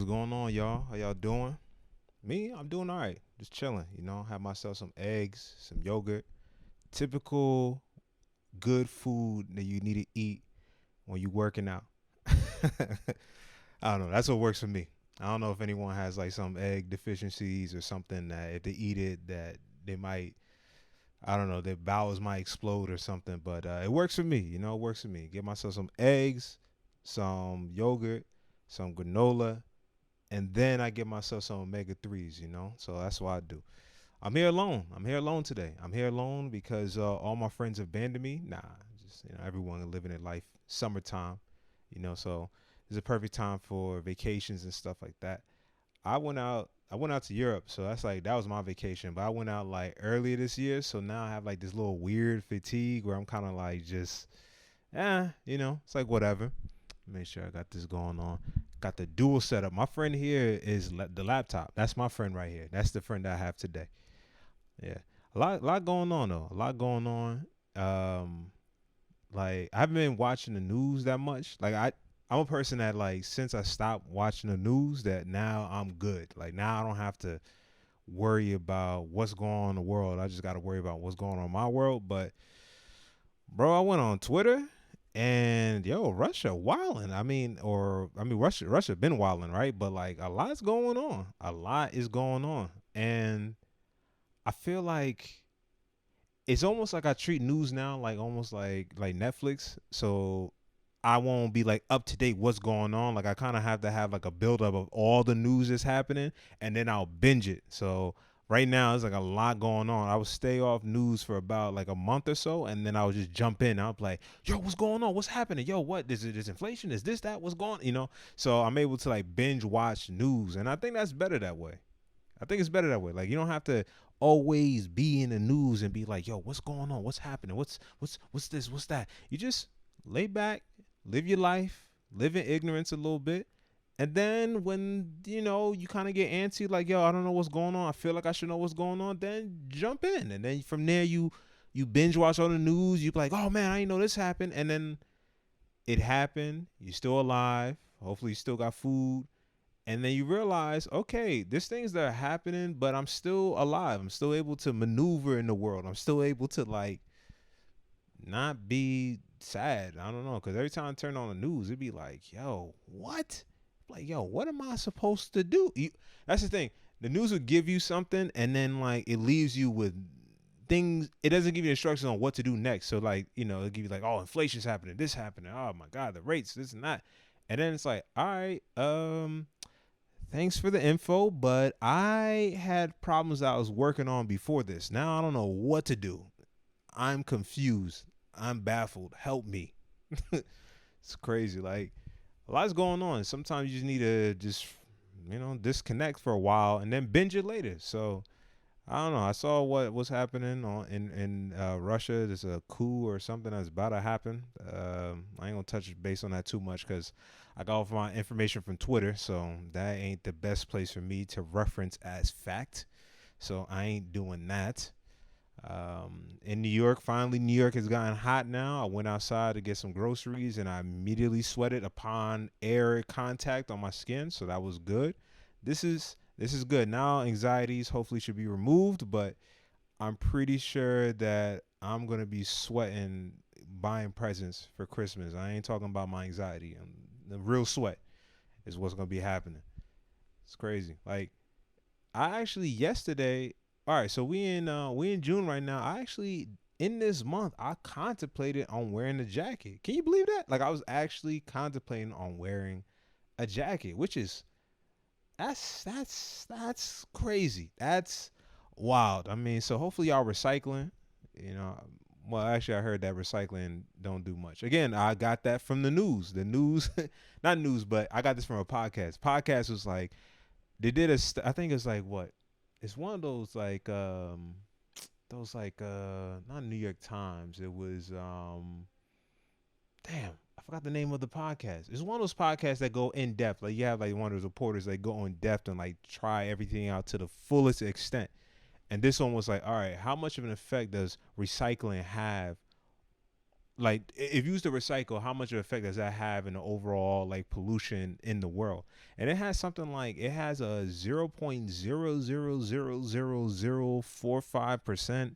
going on, y'all? How y'all doing? Me, I'm doing all right. Just chilling, Have myself some eggs, some yogurt. Typical good food that you need to eat when you working out. I don't know. That's what works for me. I don't know if anyone has like some egg deficiencies or something that if they eat it that they might, I don't know, their bowels might explode or something. But it works for me. It works for me. Get myself some eggs, some yogurt, some granola, and then I get myself some omega threes. So that's what I do. I'm here alone. I'm here alone today. I'm here alone because all my friends have abandoned me. Nah, just everyone living their life. Summertime, so it's a perfect time for vacations and stuff like that. I went out. I went out to Europe, so that was my vacation. But I went out like earlier this year, so now I have like this little weird fatigue where I'm kind of like just, it's like whatever. Make sure I got this going on. Got the dual setup. My friend here is the laptop. That's my friend right here. That's the friend that I have today. Yeah, a lot going on though. A lot going on. Like I haven't been watching the news that much. I'm a person that like since I stopped watching the news, that now I'm good. Like now I don't have to worry about what's going on in the world. I just got to worry about what's going on in my world. But bro, I went on Twitter and Russia wilding. Russia been wilding, right? But like a lot's going on. A lot is going on, and I feel like it's almost like I treat news now like almost like Netflix. So I won't be like up to date what's going on. Like I kind of have to have like a buildup of all the news that's happening, and then I'll binge it. So right now it's like a lot going on. I would stay off news for about like a month or so, and then I would just jump in. I'll be like, "Yo, what's going on? What's happening? Yo, what is it? Is inflation? Is this that? What's going? So I'm able to like binge watch news, and I think that's better that way. I think it's better that way. Like you don't have to always be in the news and be like, "Yo, what's going on? What's happening? What's this? What's that?" You just lay back, live your life, live in ignorance a little bit. And then when, you kind of get antsy, like, yo, I don't know what's going on. I feel like I should know what's going on. Then jump in. And then from there, you binge watch all the news. You be like, oh, man, I didn't know this happened. And then it happened. You're still alive. Hopefully you still got food. And then you realize, okay, there's things that are happening, but I'm still alive. I'm still able to maneuver in the world. I'm still able to, like, not be sad. I don't know, because every time I turn on the news, it'd be like, yo, what? Like, yo, what am I supposed to do? That's the thing. The news would give you something, and then like it leaves you with things. It doesn't give you instructions on what to do next. So like, it'll give you like, oh, inflation's happening, this happening. Oh my God, the rates, this and that. And then it's like, all right, thanks for the info, but I had problems that I was working on before this. Now I don't know what to do. I'm confused. I'm baffled. Help me. It's crazy. Like a lot's going on. Sometimes you just need to just disconnect for a while and then binge it later. So I don't know. I saw what was happening in Russia. There's a coup or something that's about to happen. I ain't gonna touch base on that too much because I got all my information from Twitter, so that ain't the best place for me to reference as fact. So I ain't doing that. In New York, finally, New York has gotten hot now. I went outside to get some groceries and I immediately sweated upon air contact on my skin, so that was good. This is good. Now anxieties hopefully should be removed, but I'm pretty sure that I'm gonna be sweating buying presents for Christmas. I ain't talking about my anxiety. The real sweat is what's gonna be happening. It's crazy. Like I actually yesterday. All right, so we in June right now. I actually in this month I contemplated on wearing a jacket. Can you believe that? Like I was actually contemplating on wearing a jacket, which is that's crazy. That's wild. I mean, so hopefully y'all recycling. You know, well, actually, I heard that recycling don't do much. Again, I got that from the news. The news, not news, but I got this from a podcast. Podcast was like they did I think it's like what? It's one of those like not New York Times. It was damn, I forgot the name of the podcast. It's one of those podcasts that go in depth. Like you have like one of those reporters that go in depth and like try everything out to the fullest extent. And this one was like, all right, how much of an effect does recycling have like if you was to recycle, how much of effect does that have in the overall like pollution in the world? And it has something like it has a 0.0000045%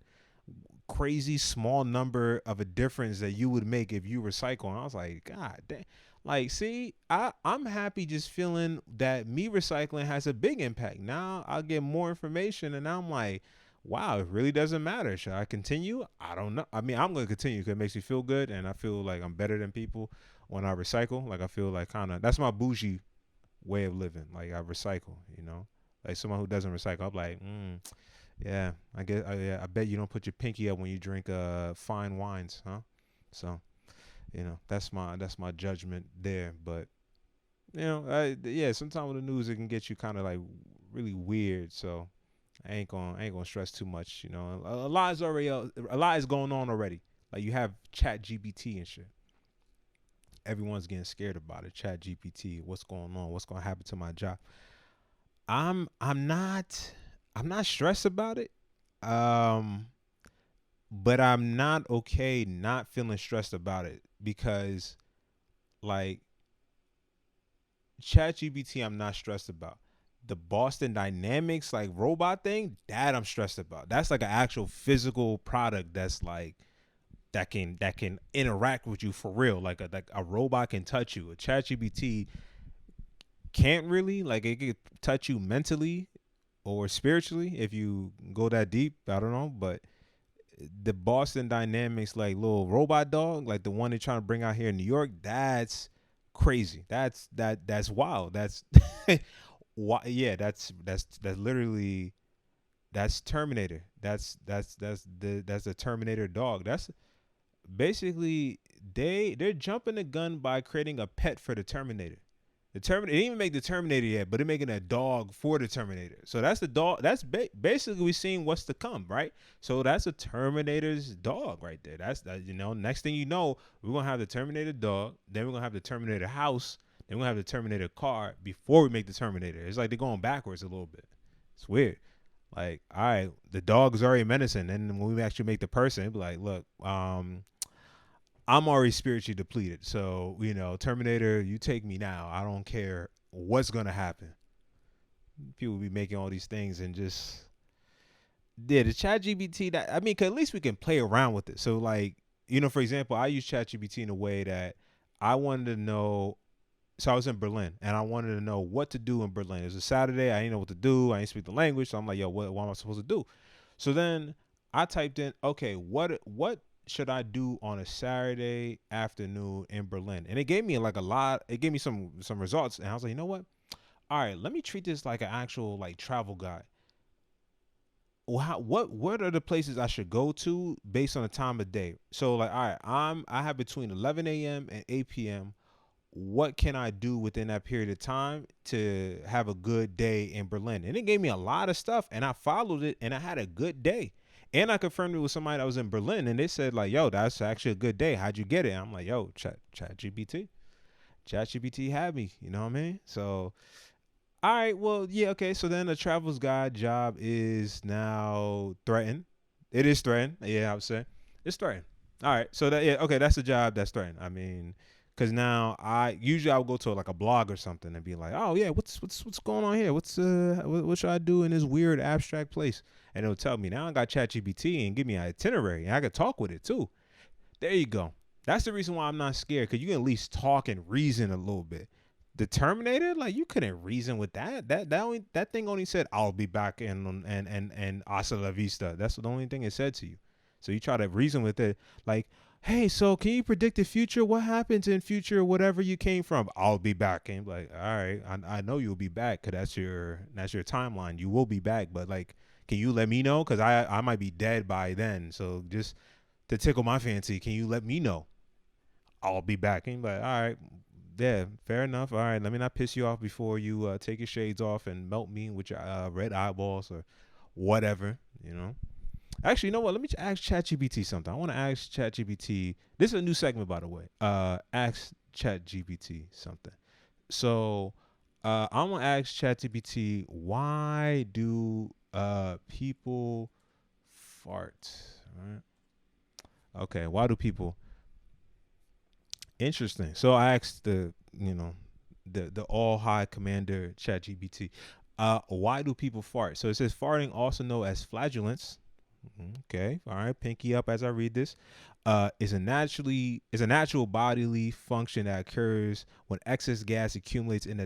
crazy small number of a difference that you would make if you recycle. And I was like, God damn. Like, see, I'm happy just feeling that me recycling has a big impact. Now I'll get more information, and now I'm like, wow, it really doesn't matter. Should I continue? I don't know. I mean, I'm going to continue because it makes me feel good, and I feel like I'm better than people when I recycle. Like, I feel like kind of, that's my bougie way of living. Like, I recycle, you know? Like, someone who doesn't recycle, I'm like, yeah, I guess. Yeah, I bet you don't put your pinky up when you drink fine wines, huh? So that's my judgment there. But yeah, sometimes with the news it can get you kind of like really weird. So I ain't gonna stress too much. A lot is already a lot is going on already. Like you have ChatGPT and shit. Everyone's getting scared about it. ChatGPT, what's going on? What's gonna happen to my job? I'm not stressed about it. Um, but I'm not okay not feeling stressed about it because like ChatGPT I'm not stressed about. The Boston Dynamics like robot thing, that I'm stressed about. That's like an actual physical product that's like that can interact with you for real. Like a robot can touch you. A ChatGPT can't really, like it could touch you mentally or spiritually if you go that deep. I don't know, but the Boston Dynamics like little robot dog, like the one they're trying to bring out here in New York, that's crazy. That's wild. That's why yeah, that's literally that's Terminator. That's the Terminator dog. That's basically they're jumping the gun by creating a pet for the Terminator. The Terminator, it didn't even make the Terminator yet, but they're making a dog for the Terminator. So that's the dog. That's basically we seeing what's to come, right? So that's a Terminator's dog right there. That's that. Next thing you know, we're gonna have the Terminator dog. Then we're gonna have the Terminator house. Then we're gonna have the Terminator car before we make the Terminator. It's like they're going backwards a little bit. It's weird. Like, all right, the dog is already menacing, and when we actually make the person, it'd be like, look, I'm already spiritually depleted. So, Terminator, you take me now. I don't care what's going to happen. People be making all these things and just, yeah, the chat GBT, that, I mean, 'cause at least we can play around with it. So, like, for example, I use chat GBT in a way that I wanted to know. So I was in Berlin and I wanted to know what to do in Berlin. It was a Saturday. I didn't know what to do. I didn't speak the language. So I'm like, yo, what am I supposed to do? So then I typed in, okay, what should I do on a Saturday afternoon in Berlin? And it gave me like a lot. It gave me some results, and I was like, you know what? All right, let me treat this like an actual like travel guide. Well, what are the places I should go to based on the time of day? So like, all right, I have between 11 a.m. and 8 p.m. What can I do within that period of time to have a good day in Berlin? And it gave me a lot of stuff, and I followed it, and I had a good day. And I confirmed it with somebody that was in Berlin, and they said like, "Yo, that's actually a good day. How'd you get it?" And I'm like, "Yo, Chat GPT had me." You know what I mean? So, all right, well, yeah, okay. So then the travels guide job is now threatened. It is threatened. Yeah, I would say it's threatened. All right, so that yeah, okay, that's the job that's threatened. I mean, because now I would go to like a blog or something and be like, oh yeah, what's going on here? What should I do in this weird abstract place? And it'll tell me. Now I got ChatGPT and give me an itinerary, and I could talk with it too. There you go. That's the reason why I'm not scared, because you can at least talk and reason a little bit. The Terminator, like you couldn't reason with that. That thing only said, "I'll be back," and "Hasta la vista." That's the only thing it said to you. So you try to reason with it, like, "Hey, so can you predict the future? What happens in future? Whatever you came from, I'll be back." And like, all right, I know you'll be back because that's your timeline. You will be back, but like, can you let me know? Because I might be dead by then. So just to tickle my fancy, can you let me know? I'll be back. And like, all right, yeah, fair enough. All right, let me not piss you off before you take your shades off and melt me with your red eyeballs or whatever. Actually, you know what? Let me ask ChatGPT something. I want to ask ChatGPT. This is a new segment, by the way. Ask ChatGPT something. So, I'm gonna ask ChatGPT, why do people fart? All right. Okay. Why do people? Interesting. So I asked the all high commander ChatGPT, why do people fart? So it says farting, also known as flatulence. Okay, all right, pinky up as I read this. Is a natural bodily function that occurs when excess gas accumulates in the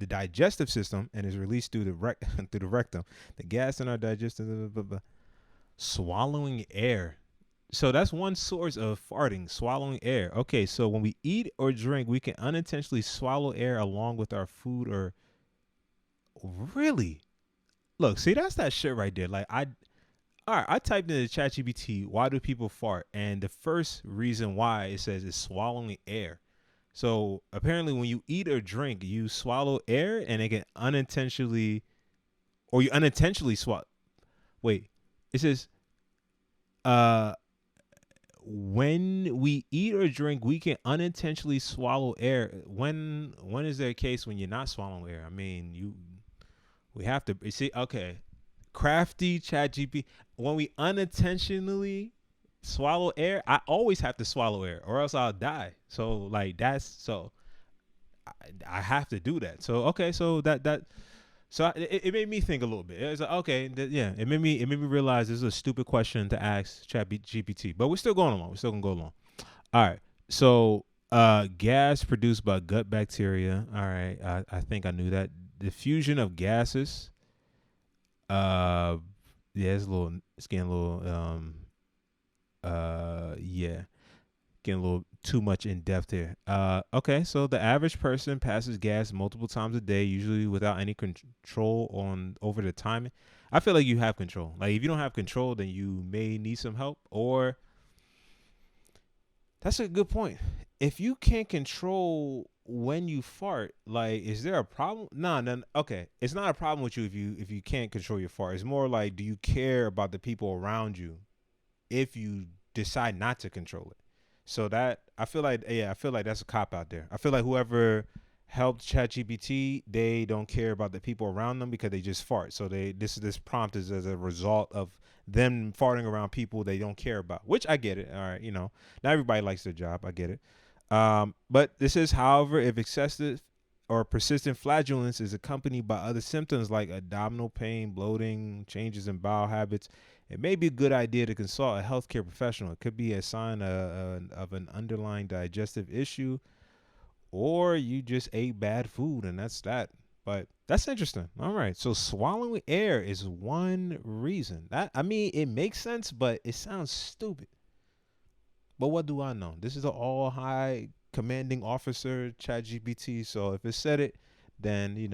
digestive system and is released through the through the rectum. The gas in our digestive swallowing air. So that's one source of farting, swallowing air. Okay, so when we eat or drink, we can unintentionally swallow air along with our food or really. Look, see that's that shit right there. Like all right, I typed into ChatGPT, why do people fart? And the first reason why it says is swallowing air. So apparently when you eat or drink, you swallow air and it can unintentionally or you unintentionally swallow. Wait, it says uh when we eat or drink, we can unintentionally swallow air. When is there a case when you're not swallowing air? I mean, we have to you see. Okay, crafty chat GP. When we unintentionally swallow air, I always have to swallow air, or else I'll die. So like that's so I have to do that. So okay, so it made me think a little bit. It was like, okay, yeah. It made me realize this is a stupid question to ask ChatGPT, but we're still going along. We're still gonna go along. All right. So gas produced by gut bacteria. All right. I think I knew that. Diffusion of gases. Uh, yeah, it's getting a little yeah, getting a little too much in depth here. Okay, so the average person passes gas multiple times a day, usually without any control on over the timing. I feel like you have control. Like if you don't have control, then you may need some help. Or that's a good point. If you can't control when you fart, like is there a problem? Nah, then okay, it's not a problem with you if you can't control your fart. It's more like do you care about the people around you if you decide not to control it. So that I feel like that's a cop out there. I feel like whoever helped ChatGPT, they don't care about the people around them because they just fart. So this prompt is as a result of them farting around people they don't care about, which I get it. All right, not everybody likes their job. I get it. But this is, however, if excessive or persistent flatulence is accompanied by other symptoms like abdominal pain, bloating, changes in bowel habits, it may be a good idea to consult a healthcare professional. It could be a sign of an underlying digestive issue, or you just ate bad food, and that's that. But that's interesting. All right, so swallowing air is one reason. That I mean, it makes sense, but it sounds stupid. But what do I know? This is an all high commanding officer, ChatGPT. So if it said it, then you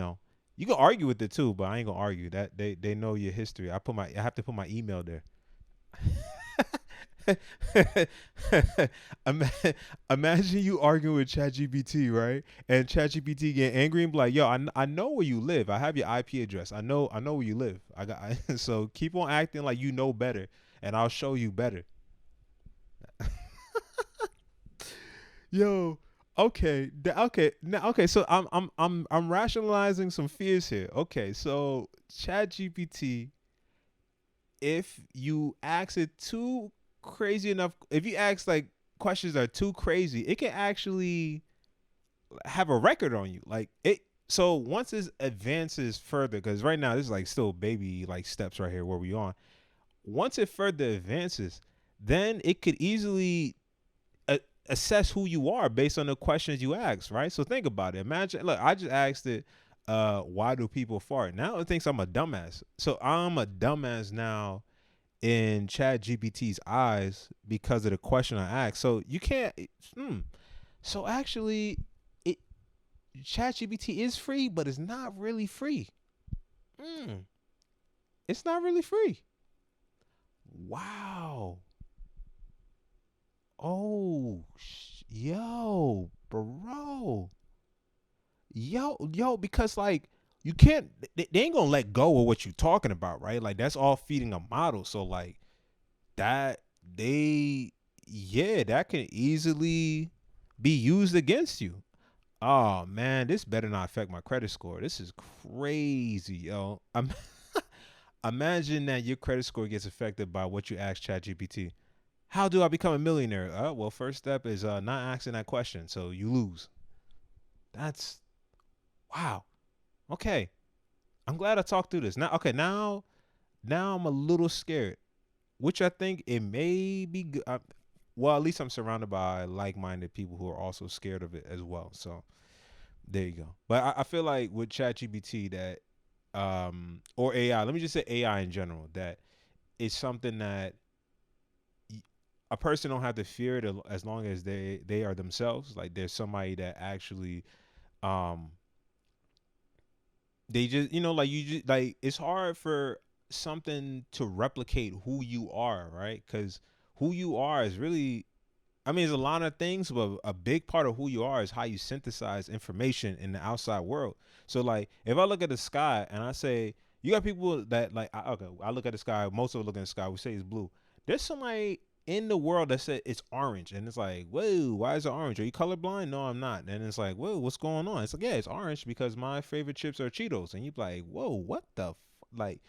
can argue with it too. But I ain't gonna argue that they know your history. I have to put my email there. Ima- Imagine you arguing with ChatGPT, right? And ChatGPT get angry and be like, "Yo, I know where you live. I have your IP address. I know where you live. So keep on acting like you know better, and I'll show you better." Yo, okay, okay. So I'm rationalizing some fears here. Okay, so ChatGPT, if you ask it too crazy enough, if you ask like questions that are too crazy, it can actually have a record on you. Like it. So once it advances further, because right now this is like still baby like steps right here where we on. Once it further advances, then it could easily assess who you are based on the questions you ask, right? So think about it. Imagine, look, I just asked it, why do people fart? Now it thinks I'm a dumbass. So I'm a dumbass now in Chat GPT's eyes because of the question I asked. So you can't. So actually, it Chat GPT is free, but it's not really free. Mm, it's not really free. Wow. Oh, bro. Yo, because like you can't, they ain't gonna let go of what you're talking about, right? Like that's all feeding a model. So like that that can easily be used against you. Oh man, this better not affect my credit score. This is crazy, yo. Imagine that your credit score gets affected by what you ask ChatGPT. How do I become a millionaire? Well, first step is not asking that question, so you lose. That's wow. Okay, I'm glad I talked through this. Now, okay, now I'm a little scared, which I think it may be good. Well, at least I'm surrounded by like-minded people who are also scared of it as well. So there you go. But I feel like with ChatGPT that, or AI, let me just say AI in general, that it's something that a person don't have to fear it as long as they are themselves. Like there's somebody that actually, um, they just like you just like it's hard for something to replicate who you are, right? Because who you are is really, I mean, there's a lot of things, but a big part of who you are is how you synthesize information in the outside world. So, like, if I look at the sky and I say, you got people that, like, okay, I look at the sky, most of us look at the sky, we say it's blue. There's somebody in the world that said it's orange. And it's like, whoa, why is it orange? Are you colorblind? No, I'm not. And it's like, whoa, what's going on? It's like, yeah, it's orange because my favorite chips are Cheetos. And you're like, whoa, what the like,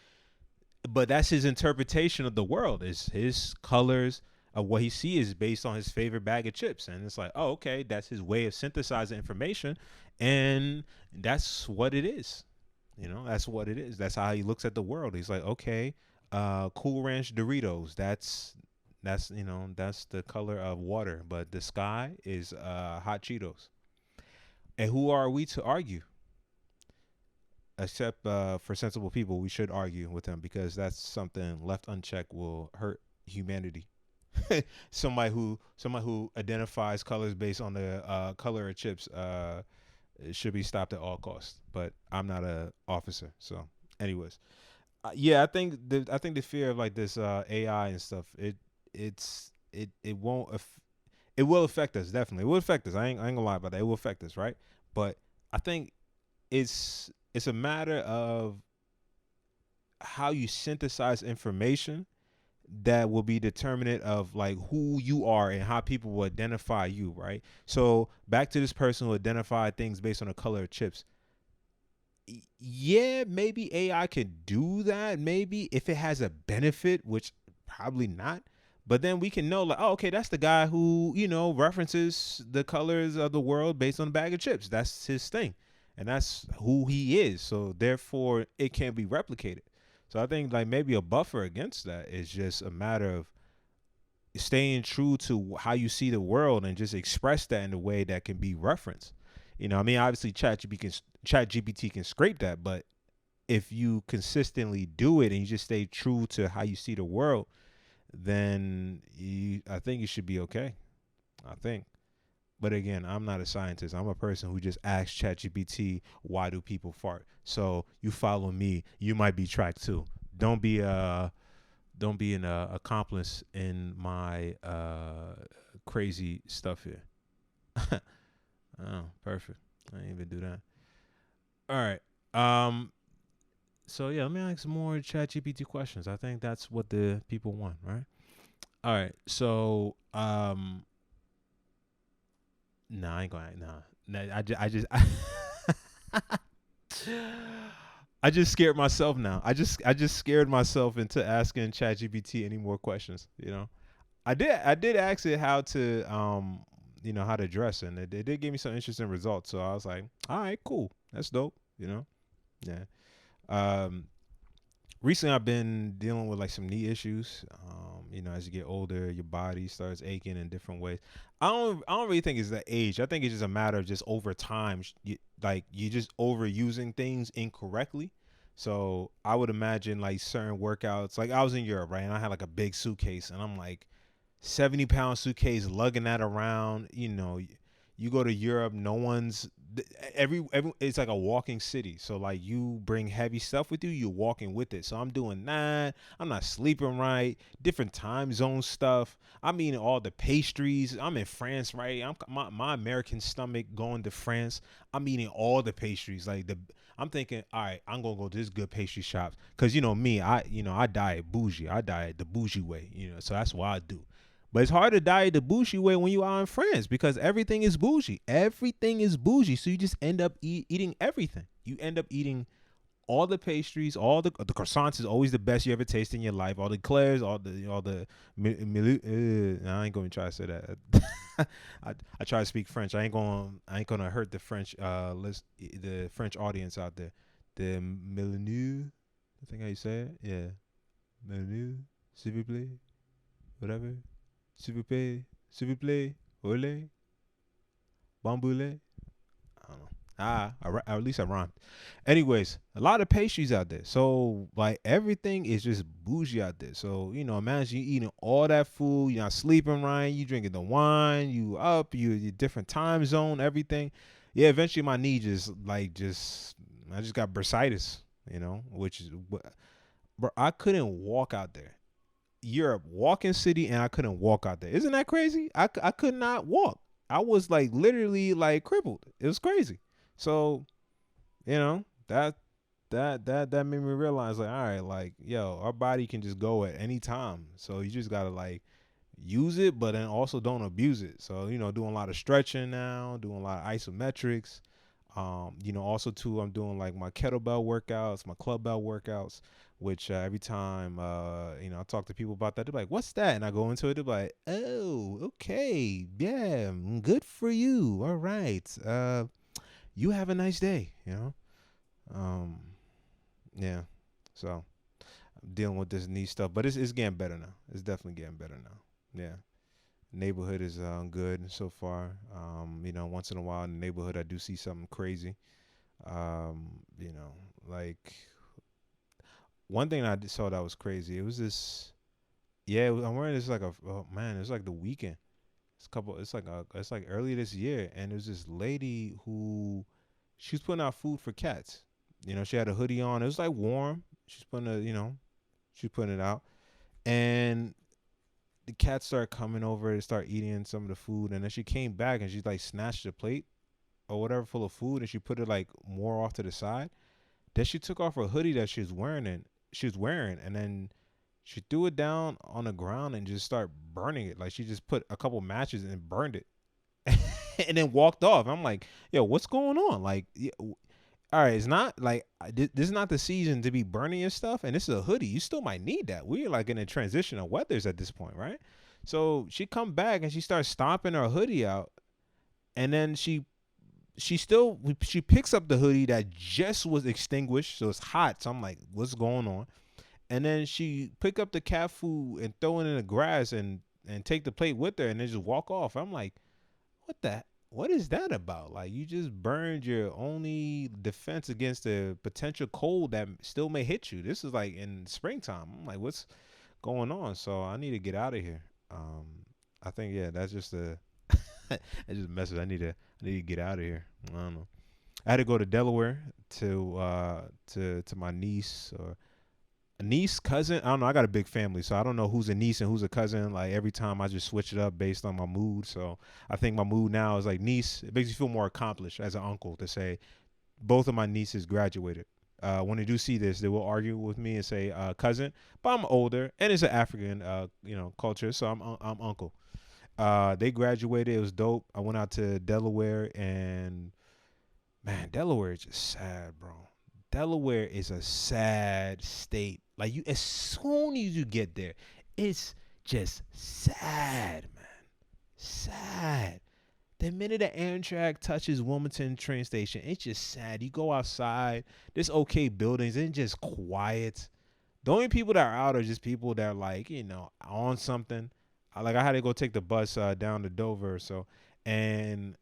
but that's his interpretation of the world. Is his colors of what he sees is based on his favorite bag of chips, and it's like, oh, okay, that's his way of synthesizing information, and that's what it is. That's what it is. That's how he looks at the world. He's like, okay, Cool Ranch Doritos. That's the color of water, but the sky is hot Cheetos. And who are we to argue? Except for sensible people, we should argue with them because that's something left unchecked will hurt humanity. Somebody who identifies colors based on the color of chips should be stopped at all costs. But I'm not a officer, so anyways, yeah, I think the fear of like this AI and stuff, it won't it will affect us, definitely. It will affect us. I ain't gonna lie about that. It will affect us, right? But I think it's a matter of how you synthesize information that will be determinant of like who you are and how people will identify you, right? So back to this person who identified things based on the color of chips. Yeah, maybe AI could do that, maybe if it has a benefit, which probably not. But then we can know, like, oh, okay, that's the guy who references the colors of the world based on a bag of chips. That's his thing, and that's who he is. So therefore, it can't be replicated. So I think like maybe a buffer against that is just a matter of staying true to how you see the world and just express that in a way that can be referenced. I mean, obviously, ChatGPT can scrape that, but if you consistently do it and you just stay true to how you see the world, then I think you should be okay. I think. But again, I'm not a scientist. I'm a person who just asks ChatGPT, why do people fart? So you follow me, you might be tracked too. Don't be an accomplice in my crazy stuff here. Oh, perfect. I didn't even do that. All right. So yeah, let me ask some more ChatGPT questions. I think that's what the people want, right? All right. So nah, I ain't going. Nah, I just scared myself now. I just scared myself into asking ChatGPT any more questions. I did ask it how to how to dress, and it did give me some interesting results. So I was like, all right, cool, that's dope. Yeah. Um, Recently I've been dealing with like some knee issues. As you get older, your body starts aching in different ways. I don't really think it's the age. I think it's just a matter of just over time, you just overusing things incorrectly. So I would imagine like certain workouts. Like I was in Europe, right, and I had like a big suitcase, and I'm like 70-pound suitcase lugging that around. You go to Europe, no one's every it's like a walking city. So like you bring heavy stuff with you, you're walking with it. So I'm doing that. I'm not sleeping right. Different time zone stuff. I'm eating all the pastries. I'm in France, right? My American stomach going to France. I'm eating all the pastries. I'm thinking, all right, I'm gonna go to this good pastry shop because me, I diet bougie. I diet the bougie way. So that's what I do. But it's hard to diet the bougie way when you are in France because everything is bougie. Everything is bougie. So you just end up eating everything. You end up eating all the pastries, all the croissants is always the best you ever taste in your life. All the eclairs, all the I ain't gonna try to say that. I try to speak French. I ain't gonna hurt the French the French audience out there. The menu, I think how you say it. Yeah, menu, s'il vous plaît, whatever, s'il vous plaît, ole, bamboule. I don't know. At least I rhymed. Anyways, a lot of pastries out there. So like everything is just bougie out there. So imagine you eating all that food. You're not sleeping right. You drinking the wine. You up. You different time zone. Everything. Yeah. Eventually, my knee just I just got bursitis. Which is, bro. I couldn't walk out there. Europe, walking city, and I couldn't walk out there. Isn't that crazy? I could not walk. I was like literally like crippled. It was crazy. So, that made me realize like, all right, like, yo, our body can just go at any time. So you just gotta like use it, but then also don't abuse it. So, doing a lot of stretching now, doing a lot of isometrics. Also too, I'm doing like my kettlebell workouts, my club bell workouts, which every time I talk to people about that, they're like, "What's that?" And I go into it, they're like, "Oh, okay, yeah, good for you. All right, you have a nice day." Um, yeah. So I'm dealing with this knee stuff, but it's getting better now. It's definitely getting better now. Yeah. Neighborhood is good so far. Once in a while in the neighborhood, I do see something crazy. Like one thing I saw that was crazy. It was this. Yeah, I'm wearing this like oh man, it's like the weekend. It's like early this year, and it was this lady who she was putting out food for cats. She had a hoodie on. It was like warm. She's putting it out, and the cats started coming over to start eating some of the food, and then she came back and she like snatched the plate or whatever full of food, and she put it like more off to the side. Then she took off her hoodie that she was wearing, and then she threw it down on the ground and just started burning it. Like she just put a couple matches and burned it, and then walked off. I'm like, yo, what's going on? Like, all right, it's not like this is not the season to be burning your stuff, and this is a hoodie. You still might need that. We're like in a transition of weathers at this point, right? So she come back and she starts stomping her hoodie out, and then she picks up the hoodie that just was extinguished, so it's hot. So I'm like, what's going on? And then she pick up the cat food and throw it in the grass and take the plate with her and then just walk off. I'm like, what is that about? Like you just burned your only defense against the potential cold that still may hit you. This is like in springtime. I'm like, what's going on? So I need to get out of here. I think yeah, that's just a that's just a message. I need to get out of here. I don't know. I had to go to Delaware to my niece or a niece, cousin. I don't know. I got a big family, so I don't know who's a niece and who's a cousin. Like every time I just switch it up based on my mood. So I think my mood now is like niece. It makes me feel more accomplished as an uncle to say both of my nieces graduated. When they do see this, they will argue with me and say cousin, but I'm older and it's an African culture, so I'm uncle. They graduated. It was dope. I went out to Delaware, and man, Delaware is just sad, bro. Delaware is a sad state. Like you, as soon as you get there, it's just sad, man. Sad. The minute the Amtrak touches Wilmington train station, it's just sad. You go outside, there's okay buildings, and just quiet. The only people that are out are just people that are like, on something. I had to go take the bus down to Dover or so, and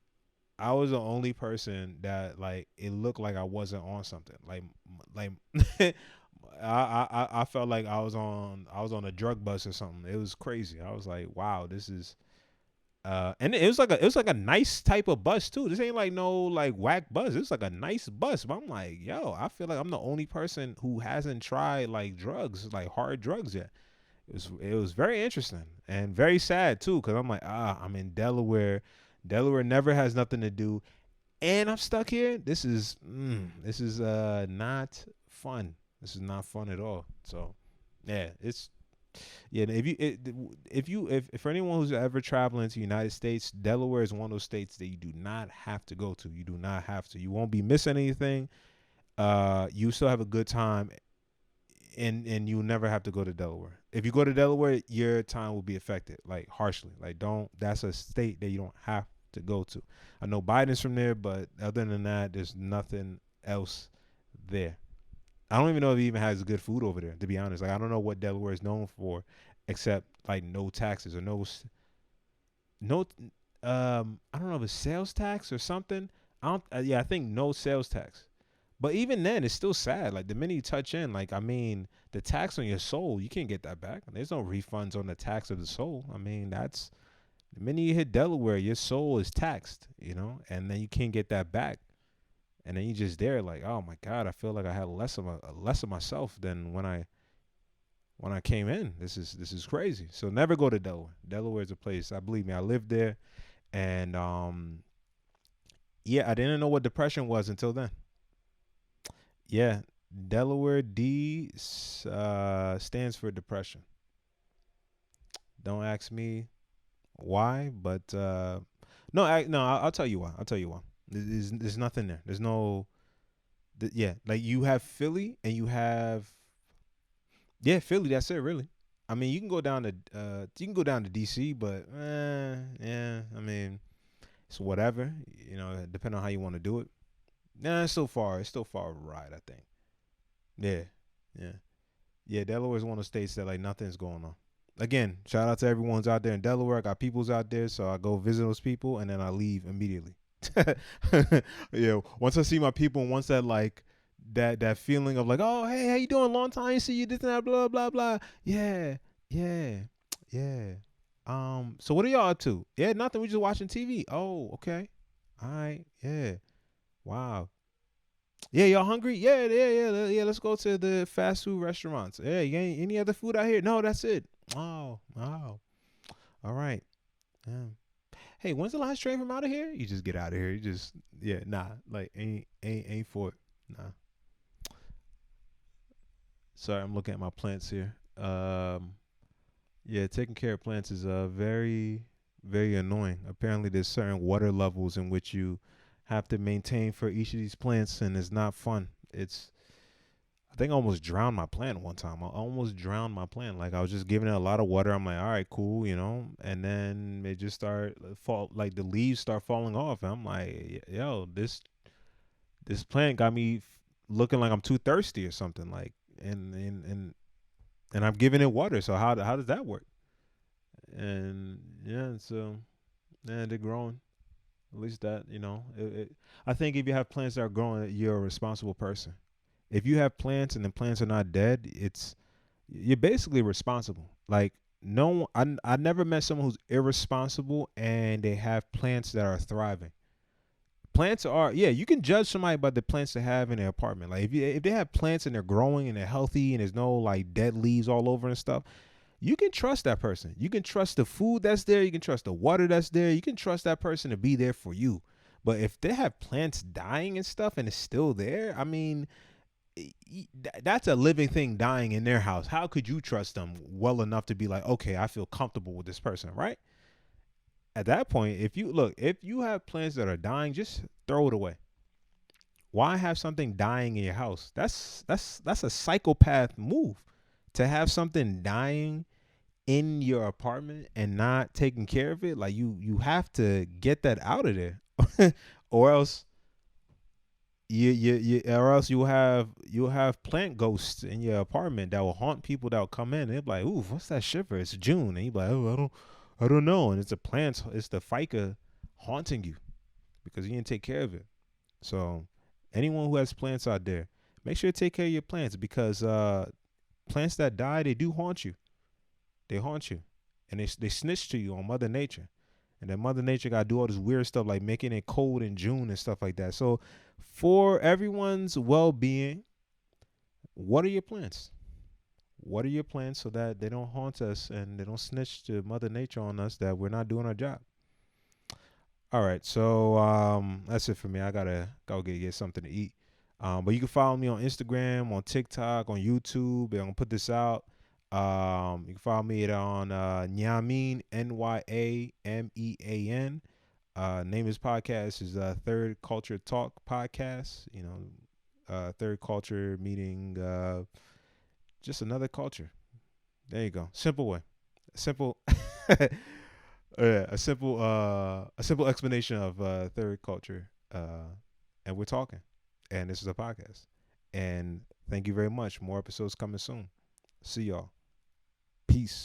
I was the only person that like it looked like I wasn't on something. Like I felt like I was on a drug bus or something. It was crazy. I was like, wow, this is and it was like a nice type of bus too. This ain't like no like whack bus. It's like a nice bus. But I'm like, yo, I feel like I'm the only person who hasn't tried like drugs, like hard drugs yet. It was very interesting and very sad too, because I'm like, I'm in Delaware. Delaware never has nothing to do, and I'm stuck here. This is not fun. This is not fun at all. So, yeah, it's yeah. If for anyone who's ever traveling to the United States, Delaware is one of those states that you do not have to go to. You do not have to. You won't be missing anything. you still have a good time, and you never have to go to Delaware. If you go to Delaware, your time will be affected, like harshly. Like, don't. That's a state that you don't have to go to. I know Biden's from there, but other than that, there's nothing else there. I don't even know if he even has good food over there. To be honest, like I don't know what Delaware is known for, except like no taxes or no. I don't know if it's sales tax or something. I don't. Yeah, I think no sales tax. But even then, it's still sad. Like the minute you touch in, like I mean, the tax on your soul, you can't get that back. There's no refunds on the tax of the soul. I mean, that's the minute you hit Delaware, your soul is taxed, and then you can't get that back. And then you just there, like, oh my God, I feel like I had less of myself than when I came in. This is crazy. So never go to Delaware. Delaware is a place. I believe me. I lived there, and yeah, I didn't know what depression was until then. Yeah, Delaware stands for depression. Don't ask me why, but no, I'll tell you why. I'll tell you why. There's nothing there. There's no, yeah, like you have Philly and you have, yeah, Philly. That's it, really. I mean, you can go down to DC, but yeah, I mean, it's whatever. Depending on how you want to do it. Nah, it's still far. It's still far right, I think. Yeah, yeah. Yeah, Delaware is one of the states that like nothing's going on. Again, shout out to everyone's out there in Delaware. I got people's out there, so I go visit those people and then I leave immediately. Once I see my people, and once that feeling of like, oh hey, how you doing? Long time, see you, this and that, blah blah blah. Yeah, yeah, yeah. So what are y'all up to? Yeah, nothing. We just watching TV. Oh, okay. All right. Yeah. Wow. Yeah, y'all hungry? Yeah, yeah, yeah, yeah. Let's go to the fast food restaurants. Yeah, you ain't any other food out here? No, that's it. Oh, wow. All right. Yeah. Hey, when's the last train from out of here? You just get out of here. You just yeah, nah. Like ain't for it. Nah. Sorry, I'm looking at my plants here. Yeah, taking care of plants is very very annoying. Apparently, there's certain water levels in which you have to maintain for each of these plants, and it's not fun. I think I almost drowned my plant one time. I almost drowned my plant. Like I was just giving it a lot of water. I'm like, all right, cool, and then it just start fall. Like the leaves start falling off. And I'm like, yo, this plant got me looking like I'm too thirsty or something. Like, and I'm giving it water. So how does that work? And yeah, so yeah, they're growing. At least that I think if you have plants that are growing, you're a responsible person. If you have plants and the plants are not dead, you're basically responsible. Like no, I never met someone who's irresponsible and they have plants that are thriving. Plants are yeah. You can judge somebody by the plants they have in their apartment. Like if they have plants and they're growing and they're healthy and there's no like dead leaves all over and stuff, you can trust that person. You can trust the food that's there. You can trust the water that's there. You can trust that person to be there for you. But if they have plants dying and stuff and it's still there, I mean, that's a living thing dying in their house. How could you trust them well enough to be like, okay, I feel comfortable with this person, right? At that point, if you have plants that are dying, just throw it away. Why have something dying in your house? That's a psychopath move. To have something dying in your apartment and not taking care of it, like you have to get that out of there, or else or else you'll have plant ghosts in your apartment that will haunt people that will come in. And they're like, "Ooh, what's that shiver? It's June." And you're like, "Oh, I don't know." And it's a plant. It's the FICA haunting you because you didn't take care of it. So, anyone who has plants out there, make sure to take care of your plants because plants that die, they do haunt you. They haunt you, and they snitch to you on Mother Nature, and then Mother Nature got to do all this weird stuff like making it cold in June and stuff like that. So, for everyone's well-being, what are your plans? What are your plans so that they don't haunt us and they don't snitch to Mother Nature on us that we're not doing our job? All right, so that's it for me. I gotta go get something to eat. But you can follow me on Instagram, on TikTok, on YouTube. I'm gonna put this out. You can follow me on Nyamean, Nyamean. Name of this podcast is Third Culture Talk Podcast. third culture meeting just another culture. There you go. Simple way. Simple. A simple explanation of third culture. And we're talking. And this is a podcast. And thank you very much. More episodes coming soon. See y'all. Peace.